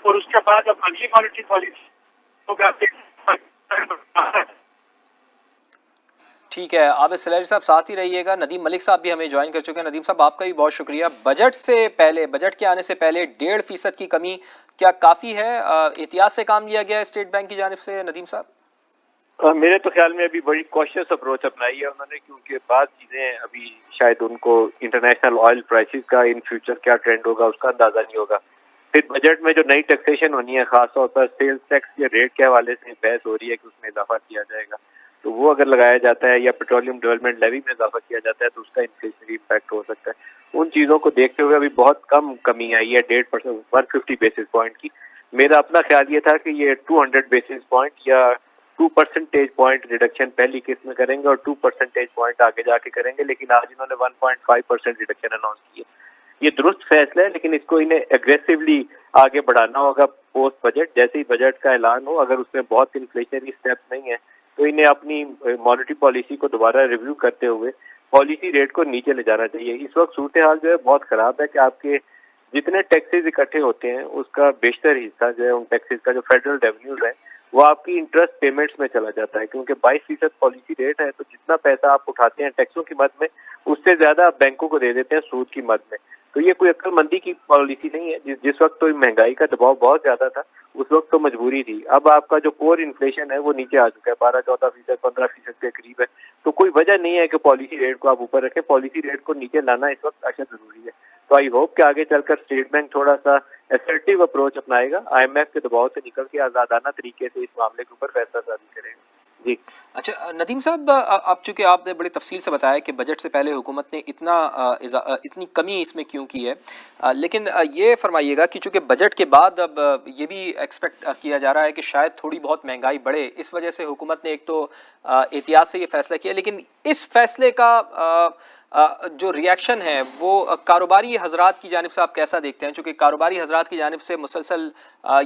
اور اس کے بعد اب اگلی مانیٹری پالیسی ہوگا. ٹھیک ہے، عابد سلیری صاحب ساتھ ہی رہیے گا. ندیم ملک صاحب بھی ہمیں جوائن کر چکے ہیں. ندیم صاحب آپ کا بھی بہت شکریہ. بجٹ سے پہلے، بجٹ کے آنے سے پہلے 1.5% کی کمی کیا کافی ہے؟ احتیاط سے کام لیا گیا ہے اسٹیٹ بینک کی جانب سے ندیم صاحب؟ میرے تو خیال میں ابھی بڑی کوشش اپروچ اپنائی ہے انہوں نے، کیونکہ بعض چیزیں ابھی شاید ان کو انٹرنیشنل آئل پرائسز کا ان فیوچر کیا ٹرینڈ ہوگا اس کا اندازہ نہیں ہوگا. پھر بجٹ میں جو نئی ٹیکسیشن ہونی ہے، خاص طور پر سیلز ٹیکس کے ریٹ کے حوالے سے بحث ہو رہی ہے کہ اس میں اضافہ کیا جائے گا، تو وہ اگر لگایا جاتا ہے یا پیٹرولیم ڈیولپمنٹ لیوی میں اضافہ کیا جاتا ہے تو اس کا انفلیشنری امپیکٹ ہو سکتا ہے. ان چیزوں کو دیکھتے ہوئے ابھی بہت کم کمی آئی ہے 1.5%، 150 بیسس پوائنٹ کی. میرا اپنا خیال یہ تھا کہ یہ 200 بیسس پوائنٹ یا 2% پوائنٹ ریڈکشن پہلی قسط میں کریں گے اور 2% پوائنٹ آگے جا کے کریں گے، لیکن آج انہوں نے 1.5% ریڈکشن اناؤنس کی ہے. یہ درست فیصلہ ہے، لیکن اس کو انہیں ایگریسولی آگے بڑھانا ہوگا پوسٹ بجٹ. جیسے ہی بجٹ کا اعلان ہو، اگر اس میں بہت انفلیشنری اسٹیپس نہیں ہیں تو انہیں اپنی مانیٹری پالیسی کو دوبارہ ریویو کرتے ہوئے پالیسی ریٹ کو نیچے لے جانا چاہیے. اس وقت صورتحال جو ہے بہت خراب ہے کہ آپ کے جتنے ٹیکسز اکٹھے ہوتے ہیں اس کا بیشتر حصہ جو ہے ان ٹیکسز کا جو فیڈرل ریونیوز ہے وہ آپ کی انٹرسٹ پیمنٹس میں چلا جاتا ہے، کیونکہ 22% پالیسی ریٹ ہے. تو جتنا پیسہ آپ اٹھاتے ہیں ٹیکسوں کی مد میں، اس سے زیادہ آپ بینکوں کو دے دیتے ہیں سود کی مد میں. تو یہ کوئی عقل مندی کی پالیسی نہیں ہے. جس وقت تو مہنگائی کا دباؤ بہت زیادہ تھا اس وقت تو مجبوری تھی. اب آپ کا جو کور انفلیشن ہے وہ نیچے آ چکا ہے، 12-14%، 15% کے قریب ہے. تو کوئی وجہ نہیں ہے کہ پالیسی ریٹ کو آپ اوپر رکھیں. پالیسی ریٹ کو نیچے لانا اس وقت اشد ضروری ہے. تو آئی ہوپ کہ آگے چل کر اسٹیٹ بینک تھوڑا سا اسرٹیو اپروچ اپنائے گا، آئی ایم ایف کے دباؤ سے نکل کے آزادانہ طریقے سے اس معاملے کے اوپر فیصلہ سازی کرے گا. جی اچھا ندیم صاحب، اب چونکہ آپ نے بڑی تفصیل سے بتایا کہ بجٹ سے پہلے حکومت نے اتنی کمی اس میں کیوں کی ہے، لیکن یہ فرمائیے گا کہ چونکہ بجٹ کے بعد اب یہ بھی ایکسپیکٹ کیا جا رہا ہے کہ شاید تھوڑی بہت مہنگائی بڑھے، اس وجہ سے حکومت نے ایک تو احتیاط سے یہ فیصلہ کیا، لیکن اس فیصلے کا جو ریاکشن ہے وہ کاروباری حضرات کی جانب سے آپ کیسا دیکھتے ہیں؟ چونکہ کاروباری حضرات کی جانب سے مسلسل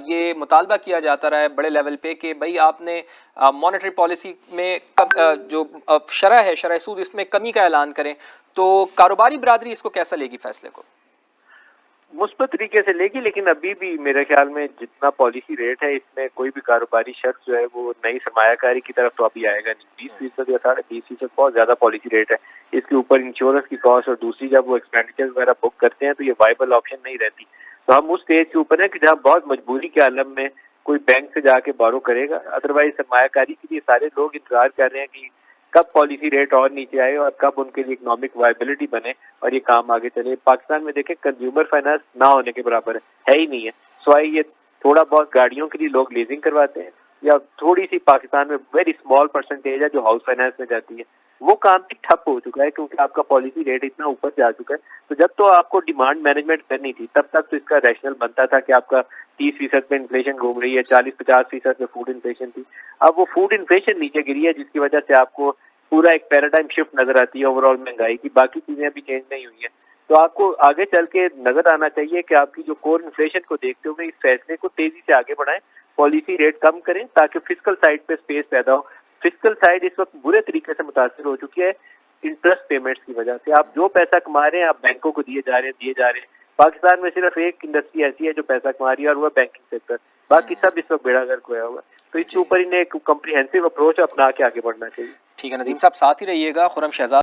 یہ مطالبہ کیا جاتا رہا ہے بڑے لیول پہ کہ بھئی آپ نے مانیٹری پالیسی میں جو شرح ہے، شرح سود، اس میں کمی کا اعلان کریں. تو کاروباری برادری اس کو کیسا لے گی فیصلے کو؟ مثبت طریقے سے لے گی، لیکن ابھی بھی میرے خیال میں جتنا پالیسی ریٹ ہے اس میں کوئی بھی کاروباری شخص جو ہے وہ نئی سرمایہ کاری کی طرف تو ابھی آئے گا نہیں. 20% یا 20.5% بہت زیادہ پالیسی ریٹ ہے. اس کے اوپر انشورنس کی کاسٹ اور دوسری جب وہ ایکسپینڈیچر وغیرہ بک کرتے ہیں تو یہ وائبل آپشن نہیں رہتی. تو ہم اس اسٹیج کے اوپر ہیں کہ جہاں بہت مجبوری کے عالم میں کوئی بینک سے جا کے بارو کرے گا. ادروائز سرمایہ کاری کے لیے سارے لوگ انتظار کر رہے ہیں کہ کب پالیسی ریٹ اور نیچے آئے اور کب ان کے لیے اکنامک وائبلٹی بنے اور یہ کام آگے چلے. پاکستان میں دیکھیں کنزیومر فائنانس نہ ہونے کے برابر ہے ہی نہیں ہے، سوائے یہ تھوڑا بہت گاڑیوں کے لیے لوگ لیزنگ کرواتے ہیں یا تھوڑی سی پاکستان میں ویری اسمال پرسنٹیج ہے جو ہاؤس فائنانس میں جاتی ہے. وہ کام بھی ٹھپ ہو چکا ہے کیونکہ آپ کا پالیسی ریٹ اتنا اوپر جا چکا ہے. تو جب تو آپ کو ڈیمانڈ مینجمنٹ کرنی تھی تب تک تو اس کا ریشنل بنتا تھا کہ آپ کا 30% پہ انفلیشن گھوم رہی ہے، 40-50% پہ فوڈ انفلیشن تھی. اب وہ فوڈ انفلیشن نیچے گری ہے جس کی وجہ سے آپ کو پورا ایک پیراڈائم شفٹ نظر آتی ہے اوور آل مہنگائی کی. باقی چیزیں ابھی چینج نہیں ہوئی ہیں. تو آپ کو آگے چل کے نظر آنا چاہیے کہ آپ کی جو کور انفلیشن کو دیکھتے ہوئے اس فیصلے کو تیزی سے آگے بڑھائیں، پالیسی ریٹ کم کریں تاکہ فسکل سائڈ پہ سپیس پیدا ہو. فسکل سائڈ اس وقت برے طریقے سے متاثر ہو چکی ہے انٹرسٹ پیمنٹس کی وجہ سے. آپ جو پیسہ کما رہے ہیں آپ بینکوں کو دیے جا رہے ہیں. پاکستان میں صرف ایک انڈسٹری ایسی ہے جو پیسہ کما رہی ہے اور وہ بینکنگ سیکٹر، باقی سب اس وقت بیڑا گرک ہوا ہوا. تو اس کے اوپر انہیں ایک کمپریہنسو اپروچ اپنا کے آگے بڑھنا چاہیے. ٹھیک ہے ندیم صاحب ساتھ ہی رہیے گا. خرم شہزاد